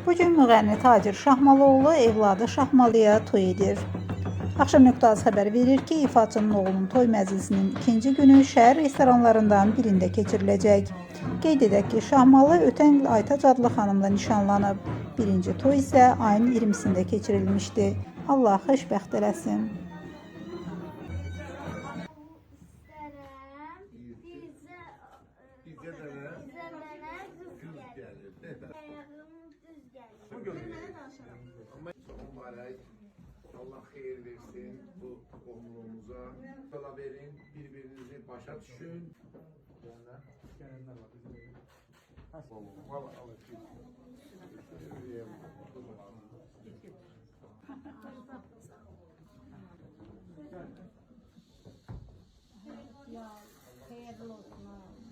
Bugün müğənni Tacir Şahmalıoğlu evladı Şahmalıya toy edir. Axşam.az xəbər verir ki, ifaçının oğlunun toy məclisinin ikinci günü şəhər restoranlarından birində keçiriləcək. Qeyd edək ki, Şahmalı ötən il Aytac adlı xanımla nişanlanıb. Birinci toy isə ayın 20-sində keçirilmişdi. Allah xoşbəxt eləsin. Allah xeyir versin bu oğlumuza. Sala verin, birbirinizi başa düşün. Ya hayırlı olsun.